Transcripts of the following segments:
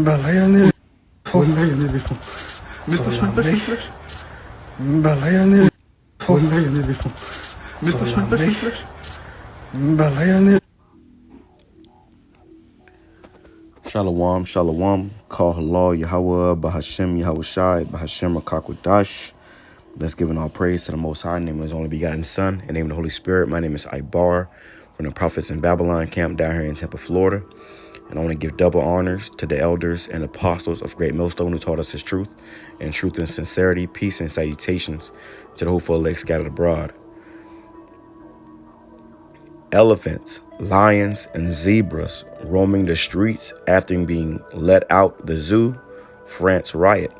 Là, il y a un éléphant. Là, il y a un éléphant. Mais flash, mais flash, mais flash. Là, il y a un éléphant. Là, il y a un éléphant. Mais flash, mais flash, mais flash. Là, il y a un éléphant. Shalom, shalom. Call halal, YAHAWAH, BAHASHAM, YAHAWASHI, BAHASHAM, QADASH. Let's give all praise to the Most High, in the name of His only begotten Son, in the name of the Holy Spirit. My name is Ibar, from the Prophets in Babylon camp down here in Tampa, Florida. And I want to give double honors to the elders and apostles of Great Millstone who taught us His truth, and sincerity, peace and salutations to the hopeful elect scattered abroad. Elephants, lions, and zebras roaming the streets after being let out the zoo, France riot.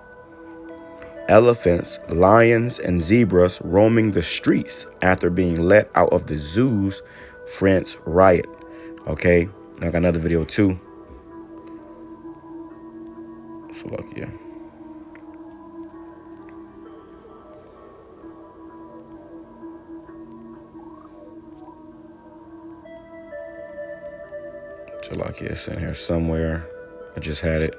Elephants, lions, and zebras roaming the streets after being let out of the zoos, France riot. Okay, I got another video too. So look, yeah. So like, yeah, it's in here somewhere. I just had it.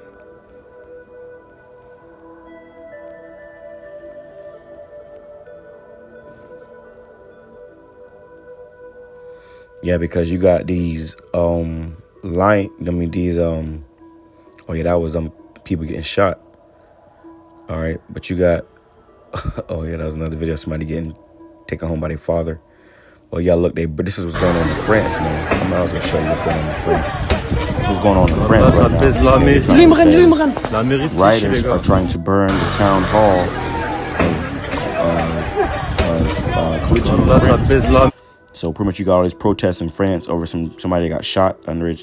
Yeah, because you got these oh yeah, that was people getting shot. All right, but you got oh yeah, that was another video of somebody getting taken home by their father. Well, y'all look, but this is what's going on in France, man. I might as well show you what's going on in France. This is what's going on in France right now. Rioters are trying to burn the town hall of France. So pretty much you got all these protests in France over somebody that got shot, underage,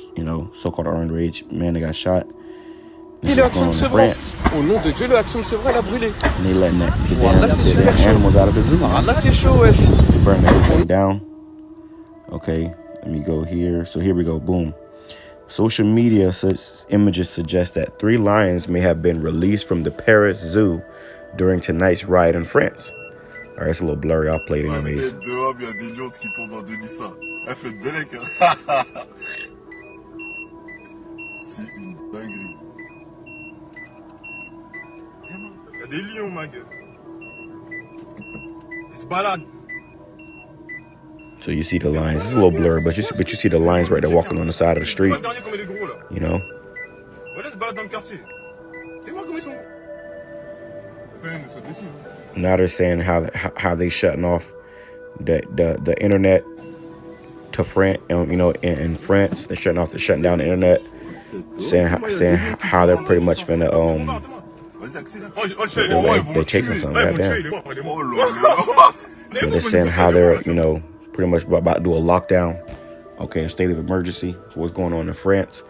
so-called underage man that got shot. This is what's going on in France. Au nom de Dieu, l'action de Sevran, elle a brûlé. And they letting the animals out of the zoo. Là, c'est chaud, wesh. Burn everything down. Okay, let me go here. So here we go. Boom. Social media images suggest that 3 lions may have been released from the Paris Zoo during tonight's riot in France. All right, it's a little blurry. I'll play it anyways. Des lions, ma gueule. Ils se baladent. So you see the lions. It's a little blurry, but you see the lions right there walking on the side of the street. You know. Now they're saying how they shutting off the internet to France, in France. They're shutting down the internet, saying how they're pretty much finna they're chasing something. Goddamn. They're saying how they're pretty much about to do a lockdown. Okay, a state of emergency for what's going on in France.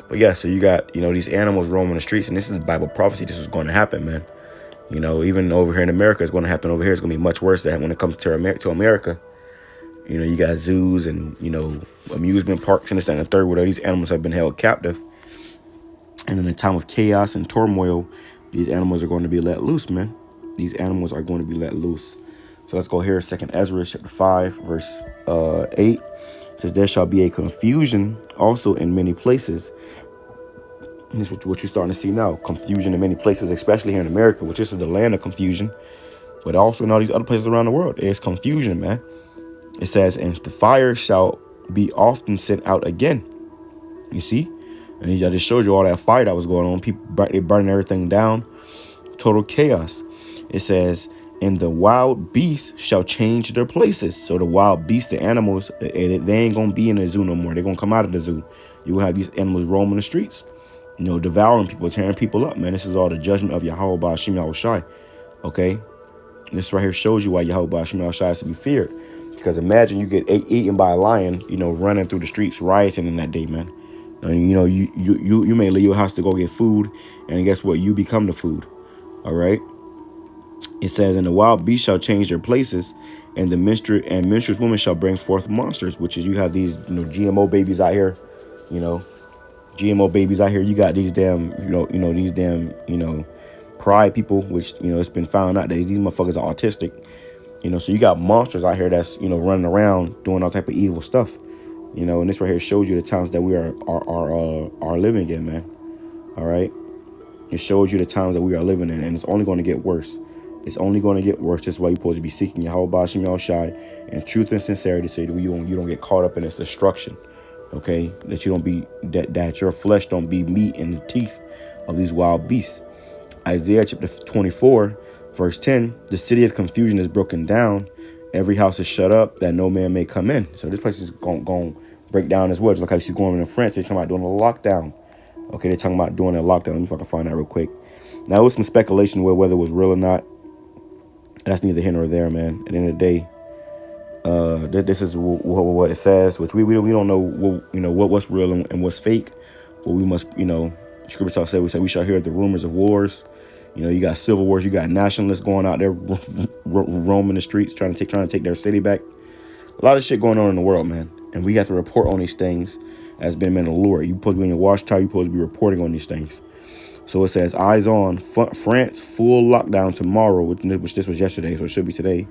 But yeah, so you got these animals roaming the streets, and this is Bible prophecy. This is going to happen, man. Even over here in America, it's going to happen over here. It's going to be much worse than when it comes to America. You got zoos and amusement parks and this and the third, where these animals have been held captive. And in a time of chaos and turmoil, these animals are going to be let loose, man. These animals are going to be let loose. So let's go here. 2nd Ezra chapter 5, verse 8. It says, there shall be a confusion also in many places. And this is what you're starting to see now. Confusion in many places, especially here in America, which is the land of confusion. But also in all these other places around the world, there's confusion, man. It says, and the fire shall be often sent out again. You see? And I just showed you all that fire that was going on. People, they burning everything down. Total chaos. It says, and the wild beasts shall change their places. So the wild beasts, the animals, they ain't going to be in the zoo no more. They're going to come out of the zoo. You will have these animals roaming the streets, devouring people, tearing people up, man. This is all the judgment of Yahawah, BAHASHAM, YAHAWASHI. Okay? This right here shows you why Yahawah, BAHASHAM, YAHAWASHI is to be feared. Because imagine you get eaten by a lion, running through the streets, rioting in that day, man. And, you may leave your house to go get food, and guess what? You become the food. All right? It says, and the wild beasts shall change their places, and the menstruous women shall bring forth monsters, which is you have these GMO babies out here, GMO babies out here. You got these damn, these damn, pride people, which, it's been found out that these motherfuckers are autistic. So you got monsters out here that's, running around doing all type of evil stuff. And this right here shows you the times that we are living in, man. All right. It shows you the times that we are living in, and it's only going to get worse. It's only going to get worse. That's why you're supposed to be seeking Yahawah, BAHASHAM, YAHAWASHI, and truth and sincerity, so you don't get caught up in its destruction. Okay, that you don't be that your flesh don't be meat in the teeth of these wild beasts. Isaiah chapter 24, verse 10: the city of confusion is broken down. Every house is shut up, that no man may come in. So this place is going to break down as well. Just like how you see going in France, they're talking about doing a lockdown. Okay, they're talking about doing a lockdown. Let me see if I can find that real quick. Now, there was some speculation whether it was real or not. That's neither here nor there, man. At the end of the day, this is what it says, which we don't know what's real and what's fake. But we must, Scripture talk said we shall hear the rumors of wars. You got civil wars, you got nationalists going out there roaming the streets trying to take their city back. A lot of shit going on in the world, man. And we have to report on these things as being men of the Lord. You're supposed to be in your watchtower. You're supposed to be reporting on these things. So it says, eyes on France, full lockdown tomorrow, which this was yesterday, so it should be today,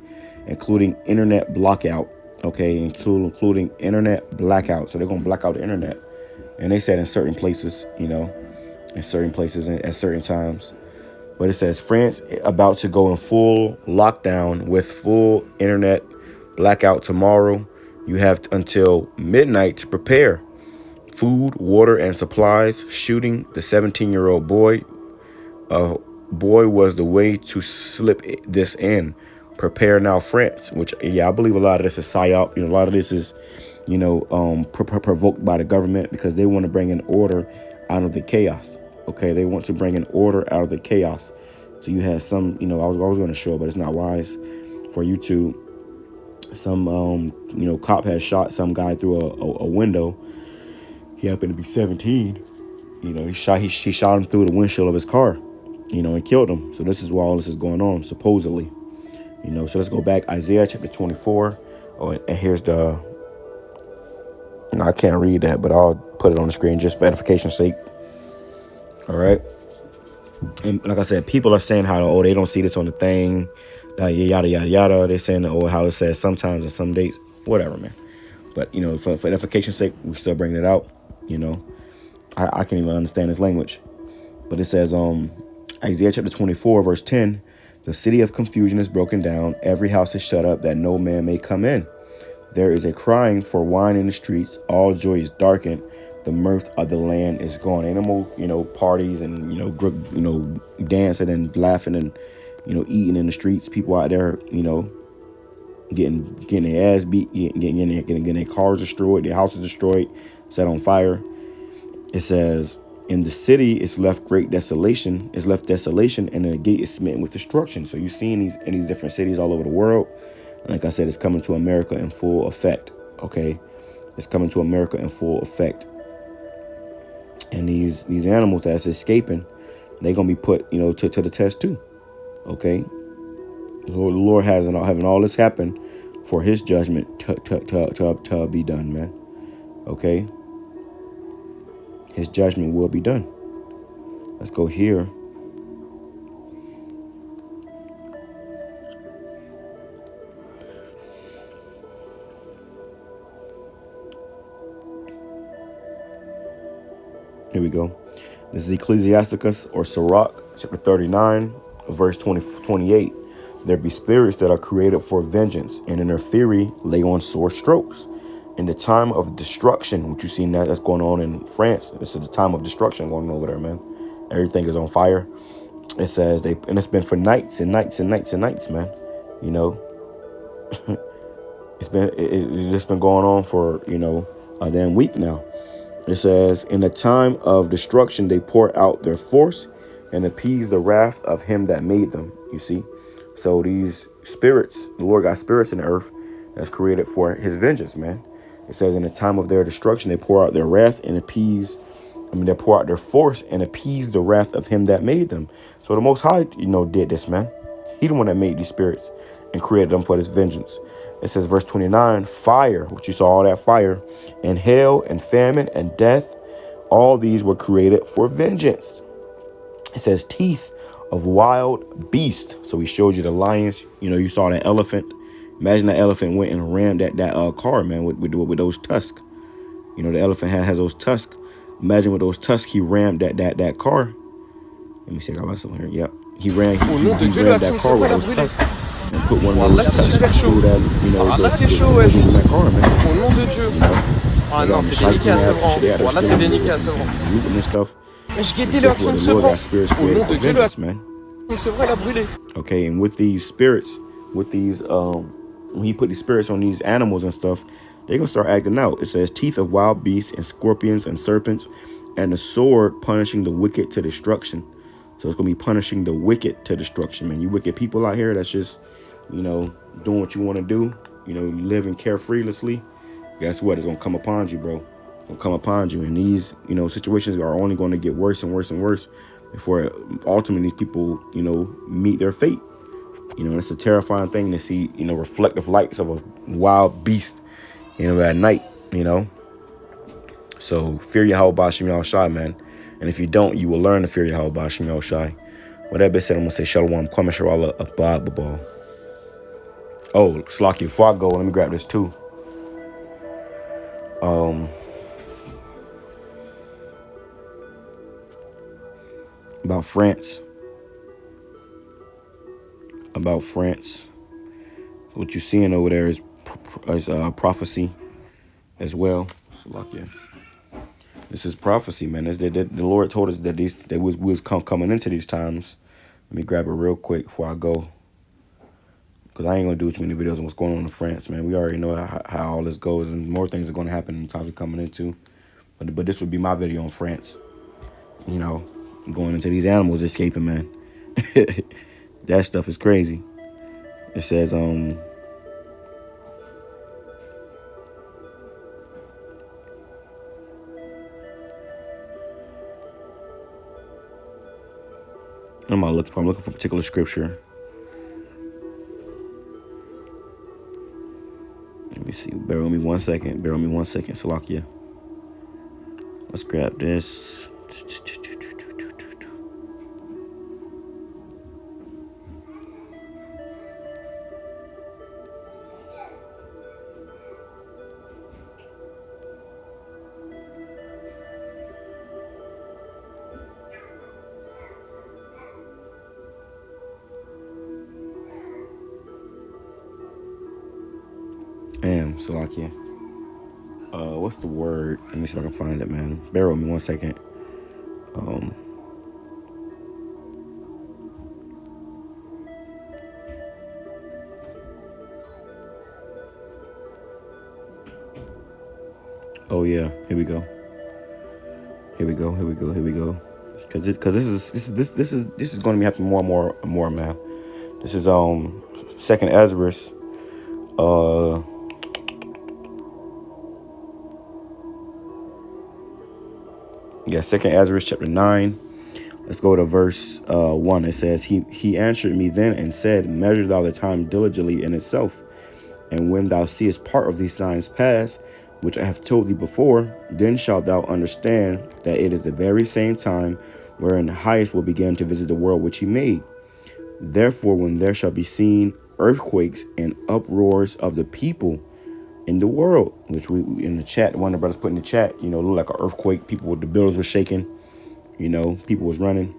including internet blackout. Okay, including internet blackout. So they're going to black out the internet. And they said in certain places, in certain places and at certain times. But it says France about to go in full lockdown with full internet blackout tomorrow. You have until midnight to prepare. Food, water, and supplies. Shooting the 17-year-old boy. Boy was the way to slip this in. Prepare now, France. Which, I believe a lot of this is psyop. A lot of this is, provoked by the government because they want to bring in order out of the chaos. Okay, they want to bring in order out of the chaos. So you had some, I was going to show, but it's not wise for YouTube. Some, cop had shot some guy through a window. He happened to be 17. He shot him through the windshield of his car, and killed him. So this is why all this is going on, supposedly. So let's go back. Isaiah chapter 24. Oh, and here's the, I can't read that, but I'll put it on the screen just for edification's sake. All right. And like I said, people are saying how, they don't see this on the thing, yada, yada, yada. They're saying, how it says sometimes and some dates, whatever, man. But, for edification's sake, we still bring it out. I can't even understand this language. But it says, Isaiah chapter 24, verse 10, the city of confusion is broken down. Every house is shut up that no man may come in. There is a crying for wine in the streets. All joy is darkened. The mirth of the land is gone. Ain't no more, parties and, dancing and laughing and, eating in the streets. People out there, getting their ass beat, getting their cars destroyed, their houses destroyed, set on fire. It says, in the city is left great desolation, and the gate is smitten with destruction. So you see in these different cities all over the world. Like I said, it's coming to America in full effect. Okay, it's coming to America in full effect. And these animals that's escaping, they're gonna be put, to the test too. Okay, the Lord having all this happen for His judgment to be done, man. Okay, His judgment will be done. Let's go here. Here we go. This is Ecclesiasticus or Sirach, chapter 39, verse 28. There be spirits that are created for vengeance, and in their fury lay on sore strokes. In the time of destruction, which you see now that's going on in France, this is the time of destruction going on over there, man. Everything is on fire. It says and it's been for nights and nights and nights and nights, man. It's been going on for a damn week now. It says, in the time of destruction, they pour out their force and appease the wrath of him that made them. You see, so these spirits, the Lord got spirits in the earth that's created for His vengeance, man. It says, in the time of their destruction, they pour out their wrath and they pour out their force and appease the wrath of him that made them. So the Most High, did this, man. He the one that made these spirits and created them for this vengeance. It says, verse 29, fire, which you saw all that fire, and hail and famine and death, all these were created for vengeance. It says teeth of wild beast. So He showed you the lions. You saw that elephant. Imagine that elephant went and rammed that car, man, with those tusks. The elephant has those tusks. Imagine with those tusks, he rammed that car. Let me see, I got myself here. Yep. He rammed that car with those tusks and put one of Voilà, those c'est tusks super chaud. through that, you know, Ah, là, those c'est chaud, wesh. in that car, man. Au nom de Dieu. You know? Ah They non, got c'est délicat à recycling ass Sevran. shit. They had Voilà, us c'est délicat à Sevran. looting and stuff. Mais je guettais le Guess action what? de The Lord Sevran. got spirits Au created nom for de Dieu, le vengeance, man. action de Sevran, il a brûlé. Okay, and with these spirits, with these when he put these spirits on these animals and stuff, they're gonna start acting out. It says teeth of wild beasts and scorpions and serpents, and the sword punishing the wicked to destruction. So it's gonna be punishing the wicked to destruction, man. You wicked people out here that's just, you know, doing what you want to do, you know, living carefreelessly. Guess what? It's gonna come upon you, bro. It's gonna come upon you, and these, you know, situations are only going to get worse and worse and worse before ultimately these people, you know, meet their fate. You know, it's a terrifying thing to see, you know, reflective lights of a wild beast, you know, at night, you know. So fear YAHAWASHI, man. And if you don't, you will learn to fear YAHAWASHI. With that being said, I'm going to say Shalom, Kwame Sharala, Abba. Oh, Slocky, before I go, let me grab this too. About France. What you're seeing over there is prophecy as well. Slocky. This is prophecy, man. The Lord told us that we was coming into these times. Let me grab it real quick before I go, because I ain't gonna do too many videos on what's going on in France, man. We already know how all this goes, and more things are gonna happen in the times we're coming into. But this would be my video on France. You know, going into these animals escaping, man. That stuff is crazy. It says I'm looking for a particular scripture. Let me see. Bear with me one second, Salakia. Let's grab this. Salakia. What's the word? Let me see if I can find it, man. Bear with me one second. Oh yeah, here we go. Cause this is going to be happening more and more, man. This is Second Ezra. Second Ezra chapter 9. Let's go to verse 1. It says, He answered me then and said, Measure thou the time diligently in itself, and when thou seest part of these signs pass, which I have told thee before, then shalt thou understand that it is the very same time wherein the highest will begin to visit the world which he made. Therefore, when there shall be seen earthquakes and uproars of the people in the world, which we in the chat, one of the brothers put in the chat, you know, looked like an earthquake. People with the buildings were shaking, you know, people was running,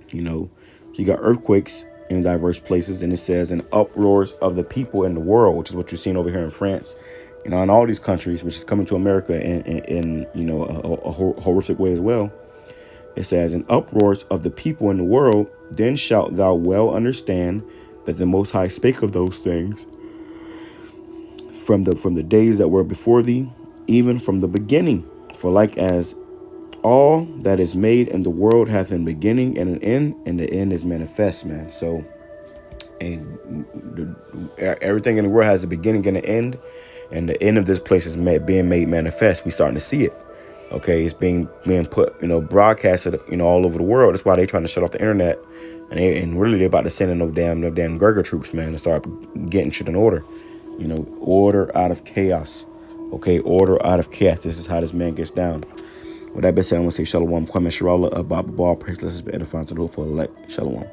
you know. So you got earthquakes in diverse places, and it says, and uproars of the people in the world, which is what you're seeing over here in France, you know, in all these countries, which is coming to America in you know, a horrific way as well. It says, in uproars of the people in the world, then shalt thou well understand that the Most High spake of those things from the days that were before thee, even from the beginning. For like as all that is made in the world hath an beginning and an end, and the end is manifest, man. So, and everything in the world has a beginning and an end, and the end of this place is being made manifest. We starting to see it. Okay, it's being put, you know, broadcasted, you know, all over the world. That's why they trying to shut off the internet, and really they're about to send in no damn Gerger troops, man, to start getting shit in order. You know, order out of chaos. Okay, order out of chaos. This is how this man gets down. With that being said, I'm gonna say Shalom, Kwame Sharala, Abba, praise, let's be edifying to the for elect. Shalom.